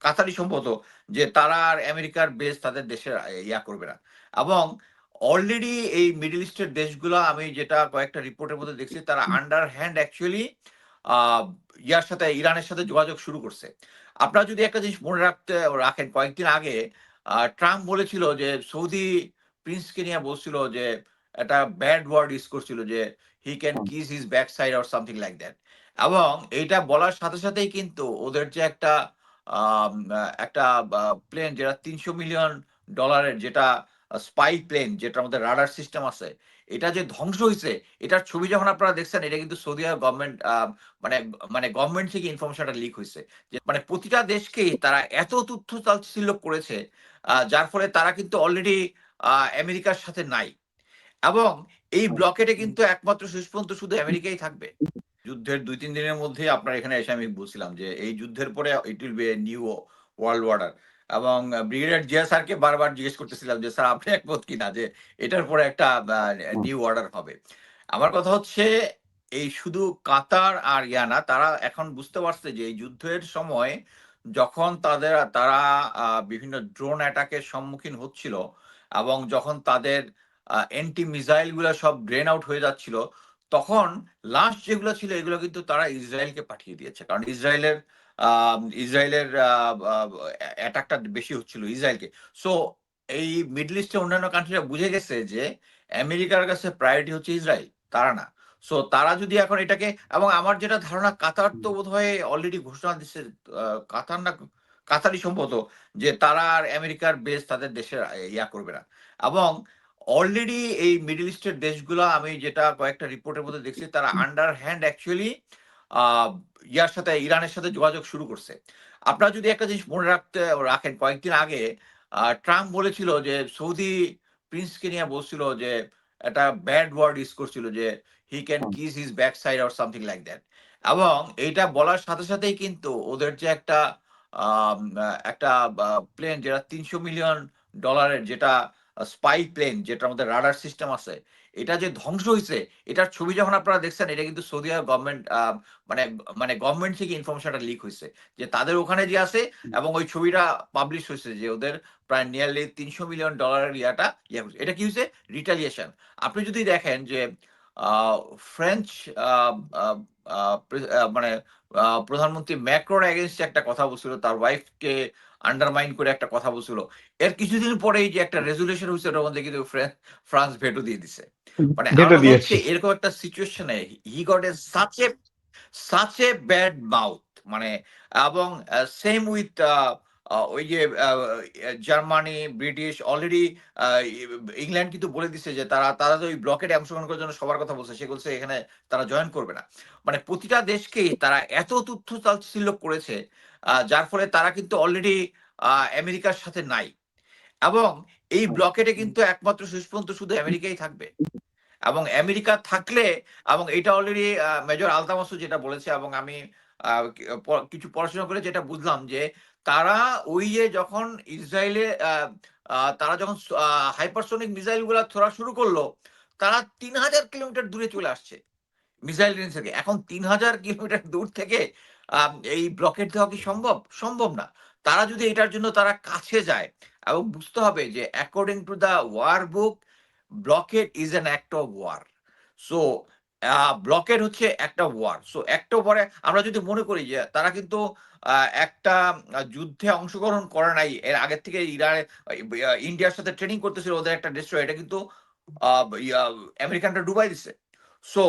কাতারই সম্ভবত, যে তারা আর আমেরিকার বেস তাদের দেশে ইয়া করবে না। এবং অলরেডি এই মিডল ইস্টের দেশগুলা আমি যেটা কয়েকটা রিপোর্টের মধ্যে দেখছি, তারা আন্ডার হ্যান্ড অ্যাকচুয়ালি আ ইয়ার সাথে ইরানের সাথে যোগাযোগ শুরু করছে। আপনারা যদি একটা জিনিস মনে রাখেন, কয়েকদিন আগে ট্রাম্প বলেছিল যে সৌদি প্রিন্সকে নিয়ে বলছিল যে একটা ব্যাড ওয়ার্ড ইউজ করছিল যে he can kiss his back side or something like that. এবং এইটা বলার সাথে সাথেই কিন্তু ওদের যে একটা প্লেন যেটা $300 মিলিয়ন, যেটা স্পাই প্লেন, যেটার মধ্যে রাডার সিস্টেম আছে, এটা যে ধ্বংস হইছে, এটার ছবি যখন আপনারা দেখছেন, এটা কিন্তু সৌদি আরব গভর্নমেন্ট মানে মানে গভর্নমেন্ট থেকে ইনফরমেশনটা লিক হইছে। যে মানে প্রতিটা দেশকেই তারা এত তথ্য তাচ্ছিল্য করেছে, যার ফলে তারা কিন্তু অলরেডি আমেরিকার সাথে নাই। এবং এই ব্লকেটে কিন্তু একমাত্র শেষ পর্যন্ত শুধু আমেরিকাই থাকবে। যুদ্ধের ২-৩ দিনের মধ্যেই আপনার এখানে এসে আমি বলছিলাম যে এই যুদ্ধের পরে it will B a new world order. এবং ব্রিগেডিয়ার জিয়া স্যারকে বারবার জিজ্ঞেস করতেছিলাম যে, "স্যার আপনি একমত কিনা যে এটার পরে একটা নিউ অর্ডার হবে?" আমার কথা হচ্ছে, এই শুধু কাতার আর ইয়া না, তারা এখন বুঝতে পারছে যে এই যুদ্ধের সময় যখন তারা বিভিন্ন ড্রোন অ্যাটাক এর সম্মুখীন হচ্ছিল এবং যখন তাদের অ্যান্টি মিসাইল গুলা সব ড্রেন আউট হয়ে যাচ্ছিল, তখন লাস্ট যেগুলো ছিল এগুলো কিন্তু তারা ইসরায়েলকে পাঠিয়ে দিয়েছে। কারণ ইসরায়েলের অ্যাটাকটা বেশি হচ্ছিল ইসরায়েলকে। সো এই মিডল ইস্টের অন্যান্য কান্ট্রিরা বুঝে গেছে যে আমেরিকার কাছে প্রায়োরিটি হচ্ছে ইসরায়েল, তারা না। সো তারা যদি এখন এটাকে, এবং আমার যেটা ধারণা, কাতার তো বোধহয় অলরেডি ঘোষণা দিচ্ছে, কাতার না, কাতারই সম্ভবত, যে তারা আর আমেরিকার বেস তাদের দেশে ইয়া করবে না। এবং অলরেডি এই মিডল ইস্টের দেশগুলা আমি যেটা কয়েকটা রিপোর্টের মধ্যে দেখছি, তারা আন্ডার হ্যান্ড অ্যাকচুয়ালি ইয়ার সাথে ইরানের সাথে যোগাযোগ শুরু করছে। আপনারা যদি একটা জিনিস মনে রাখেন, কয়েকদিন আগে ট্রাম্প বলেছিল যে সৌদি প্রিন্সকে নিয়ে বলছিল যে একটা ব্যাড ওয়ার্ড ইউজ করছিল যে he can kiss his back side or something like that. এবং এইটা বলার সাথে সাথেই কিন্তু ওদের যে একটা প্লেন, যেটা $300 মিলিয়ন, যেটা স্পাই প্লেন, যেটার মধ্যে রাডার সিস্টেম আছে, এটা যে ধ্বংস হইছে, এটার ছবি যখন আপনারা দেখছেন, এটা কিন্তু সৌদি আরব গভর্নমেন্ট মানে মানে গভর্নমেন্ট থেকে ইনফরমেশনটা লিক হইছে যে তাদের ওখানে যে আছে। এবং ওই ছবিটা পাবলিশ হয়েছে যে ওদের প্রায় নিয়ারলি $300 মিলিয়ন ইয়া হইছে। এটা কি হইছে? রিটালিয়েশন। আপনি যদি দেখেন যে ফ্রেঞ্চ আ আ আ মানে প্রধানমন্ত্রী ম্যাক্রোর এগেইনস্ট একটা কথা বলছিল, তার ওয়াইফকে আন্ডারমাইন করে একটা কথা বলছিল। এর কিছুদিন পরেই যে একটা রেজোলিউশন হইছে, ওটার মধ্যে কিন্তু ফ্রান্স ভেটো দিয়ে দিছে। মানে আমার ভেটো কথা হচ্ছে, দিয়েছে। এরকম একটা সিচুয়েশনে he got such a bad mouth, মানে। এবং সেম উইথ ওই যে জার্মানি, ব্রিটিশ অলরেডি ইংল্যান্ড কিন্তু বলে দিচ্ছে যে তারা তো ওই ব্লকেটে অংশগ্রহণ করার জন্য সবার কথা বলছে, সে বলছে এখানে তারা জয়েন করবে না। মানে প্রতিটা দেশকেই তারা এত তথ্য তাচ্ছিল্য করেছে, যার ফলে তারা কিন্তু অলরেডি আমেরিকার সাথে নাই। এবং এই ব্লকেটে কিন্তু একমাত্র শেষ পর্যন্ত শুধু আমেরিকাই থাকবে। এবং আমেরিকা থাকলে, এবং এটা অলরেডি মেজর আলতামাসু যেটা বলেছে, এবং আমি কিছু পড়াশোনা করে যেটা বুঝলাম যে তারা ওই যে যখন ইসরায়েলে তারা যখন হাইপারসোনিক মিসাইল গুলা ছোড়া শুরু করলো, তারা ৩,০০০ কিলোমিটার দূরে চলে আসছে মিসাইল রেঞ্জ থেকে। এখন ৩,০০০ কিলোমিটার দূর থেকে এই ব্লকেট দেওয়া কি সম্ভব? সম্ভব না। তারা যদি এটার জন্য তারা কাছে যায়, এবং বুঝতে হবে যে according to the war book, blockade is an act of war. So blockade হচ্ছে একটা ওয়ার। সো একটা ওয়ারে আমরা যদি মনে করি যে তারা কিন্তু একটা যুদ্ধে অংশগ্রহণ করে নাই। এর আগের থেকে ইন্ডিয়ার সাথে ট্রেনিং করতেছিল ওদের একটা ডেস্ট্রয়ার, এটা কিন্তু আ ইয়া আমেরিকানরা ডুবাই দিছে। সো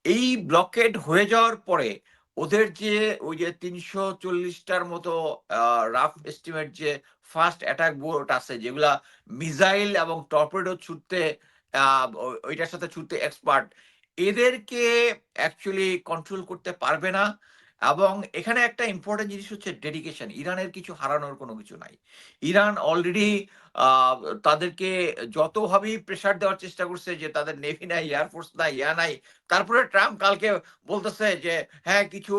এই ব্লকেড হয়ে যাওয়ার পরে ওদের যে ওই যে ৩৪০ টার মতো রাফ এস্টিমেট যে ফার্স্ট অ্যাটাক বোট আছে, যেগুলা মিসাইল এবং টর্পেডো ছুটতে ওইটার সাথে ছুটতে এক্সপার্ট, এদেরকে অ্যাকচুয়ালি কন্ট্রোল করতে পারবে না। এবং এখানে একটা ইম্পোর্টেন্ট জিনিস হচ্ছে ডেডিকেশন। ইরানের কিছু হারানোর কোনো কিছু নাই। ইরান অলরেডি আ তাদেরকে যতভাবেই প্রেশার দেওয়ার চেষ্টা করছে যে তাদের নেভি নাই, এয়ারফোর্স নাই, ইয়া নাই। তারপরে ট্রাম্প কালকে বলতেছে যে হ্যাঁ, কিছু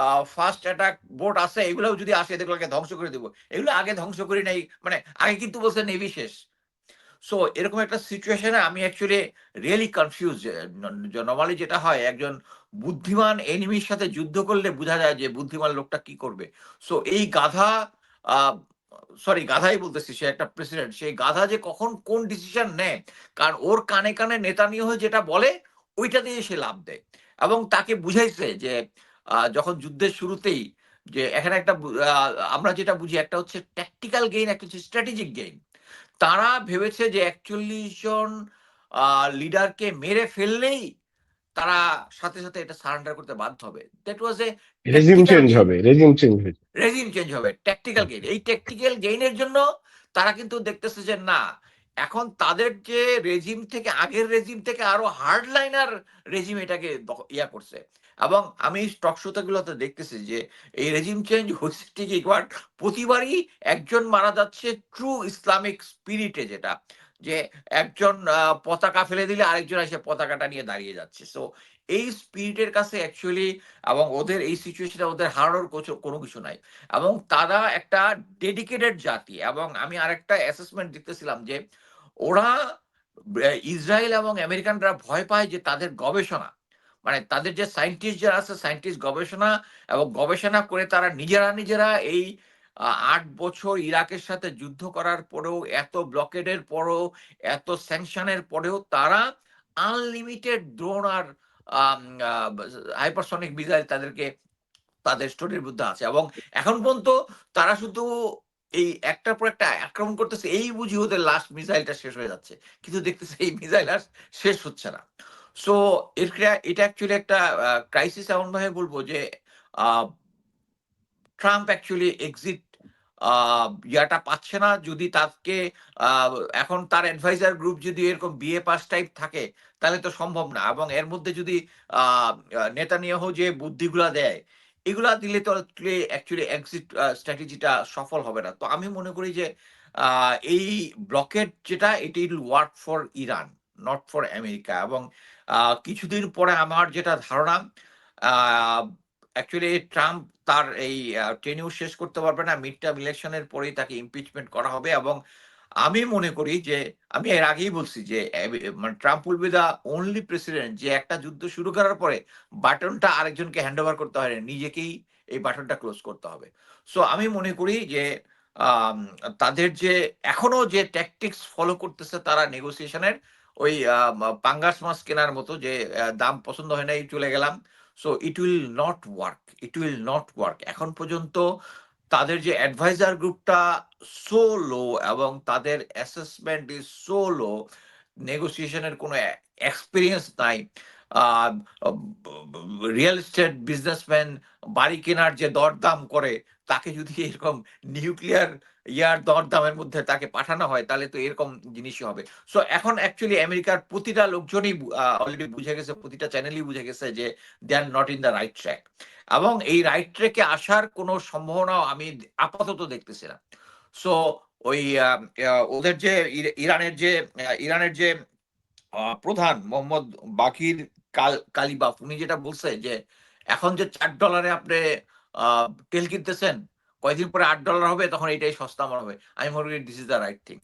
আ ফার্স্ট অ্যাটাক বোট আছে, এগুলোও যদি আসে এদেরগুলোকে ধ্বংস করে দিব। এগুলো আগে ধ্বংস করি নাই, মানে আগে কিন্তু বলছে নেভি শেষ। সো এরকম একটা সিচুয়েশনে আমি অ্যাকচুয়ালি রিয়েলি কনফিউজ। নরমালি যেটা হয়, একজন বুদ্ধিমান এনিমির সাথে যুদ্ধ করলে বোঝা যায় যে বুদ্ধিমান লোকটা কি করবে। সো এই গাধা সরি গাধাই বলতেছি, সে একটা প্রেসিডেন্ট, সেই গাধা যে কখন কোন ডিসিশন নেয়, কারণ ওর কানে কানে নেতানিয়াহু যেটা বলে ওইটা দিয়ে সে লাভ দেয়। এবং তাকে বুঝাইছে যে যখন যুদ্ধের শুরুতেই যে এখানে একটা আমরা যেটা বুঝি একটা হচ্ছে ট্যাকটিক্যাল গেইন, একটা হচ্ছে স্ট্র্যাটেজিক গেইন। তারা ভেবেছে যে ৪১ জন লিডারকে মেরে ফেললেই তারা সাথে, সাথে এটা সারেন্ডার করতে বাধ্য হবে। That was A regime tactical change gain. হবে, রেজিম চেঞ্জ হয়েছে। রেজিম চেঞ্জ হবে, ট্যাকটিক্যাল গেইন। এই ট্যাকটিক্যাল গেইনের জন্য তারা কিন্তু দেখতেছে যে না, এখন তাদের যে রেজিম থেকে, আগের রেজিম থেকে আরো হার্ড লাইনার রেজিম এটাকে ইয়া করছে। এবং আমি টক শোতে গুলোতে দেখতেছি যে এই রেজিম চেঞ্জ হচ্ছে ঠিকই, বাট প্রতিবারই একজন মারা যাচ্ছে ট্রু ইসলামিক স্পিরিটে, যেটা যে একজন পতাকা ফেলে দিলে আরেকজন এসে পতাকাটা নিয়ে দাঁড়িয়ে যাচ্ছে। সো এই স্পিরিটের কাছে অ্যাকচুয়ালি, এবং ওদের এই সিচুয়েশনে ওদের হারানোর কোনো কিছু নাই, এবং তারা একটা ডেডিকেটেড জাতি। এবং আমি আরেকটা অ্যাসেসমেন্ট দেখতেছিলাম যে ওরা ইসরায়েল এবং আমেরিকানরা ভয় পায় যে তাদের গবেষণা, মানে তাদের যে সায়েন্টিস্ট যারা আছে, সায়েন্টিস্ট গবেষণা এবং গবেষণা করে তারা নিজেরা এই ৮ বছর ইরাকের সাথে যুদ্ধ করার পরেও, এত ব্লকেডের পরেও, এত স্যাংশনের পরেও তারা আনলিমিটেড ড্রোন আর হাইপারসনিক মিসাইল তাদেরকে তাদের স্টোরের মধ্যে আছে। এবং এখন পর্যন্ত তারা শুধু এই একটার পর একটা আক্রমণ করতেছে, এই বুঝি ওদের লাস্ট মিসাইলটা শেষ হয়ে যাচ্ছে, কিন্তু দেখতেছে এই মিসাইল আর শেষ হচ্ছে না। সো এটা অ্যাকচুয়ালি একটা ক্রাইসিস, এমন ভাবে বলবো যে ট্রাম্প অ্যাকচুয়ালি এক্সিট ইয়াটা পাচ্ছে না। যদি তাকে এখন তার অ্যাডভাইজার গ্রুপ যদি এরকম বিএ পাস টাইপ থাকে তাহলে তো সম্ভব না। এবং এর মধ্যে যদি নেতানিয়াহু যে বুদ্ধিগুলা দেয়, এগুলা দিলে তো অ্যাকচুয়ালি এক্সিট স্ট্র্যাটেজিটা সফল হবে না। তো আমি মনে করি যে এই ব্লকেড যেটা, এটি will work for Iran, not for America. এবং কিছুদিন পরে আমার যেটা ধারণা, অ্যাকচুয়ালি ট্রাম্প তার এই টেনিউর শেষ করতে পারবে না, মিড টার্ম ইলেকশনের পরেই তাকে ইমপিচমেন্ট করা হবে। এবং আমি মনে করি যে, আমি এর আগেই বলছি যে মানে Trump will be the only president যে একটা যুদ্ধ শুরু করার পরে বাটনটা আরেকজনকে হ্যান্ড ওভার করতে হয় না, নিজেকেই এই বাটনটা ক্লোজ করতে হবে। সো আমি মনে করি যে আম, তাদের যে এখনো যে ট্যাকটিক্স ফলো করতেছে তারা নেগোসিয়েশনের, ওই পাঙ্গাস মাছ কেনার মতো, যে দাম পছন্দ হয় নাই চলে গেলাম। So it will not work, it will not work. এখন পর্যন্ত তাদের যে অ্যাডভাইজার গ্রুপটা সো লো, এবং তাদের অ্যাসেসমেন্ট ইজ সো লো, নেগোসিয়েশনের কোনো এক্সপিরিয়েন্স নাই। রিয়েল এস্টেট বিজনেসম্যান বাড়ি কেনার যে দরদাম করে, তাকে যদি এরকম নিউক্লিয়ার ইয়ার দরদামের মধ্যে তাকে পাঠানো হয়, তাহলে তো এরকম জিনিসই হবে। সো এখন অ্যাকচুয়ালি আমেরিকার প্রতিটা লোকজনই অলরেডি বুঝে গেছে, প্রতিটা চ্যানেলই বুঝে গেছে যে they are not in the right track. এবং এই রাইট ট্র্যাকে আসার কোনো সম্ভাবনাও আমি আপাতত দেখতেছি না। সো ওই ওদের যে ইরানের যে প্রধান মোহাম্মদ বাকির কালিবাফ, উনি যেটা বলছে যে এখন যে $৪ আপনি তেল কিনতেছেন, কয়েকদিন পরে $৮ হবে, তখন এটাই সস্তা আমার হবে। আমি মনে করি this is the right thing.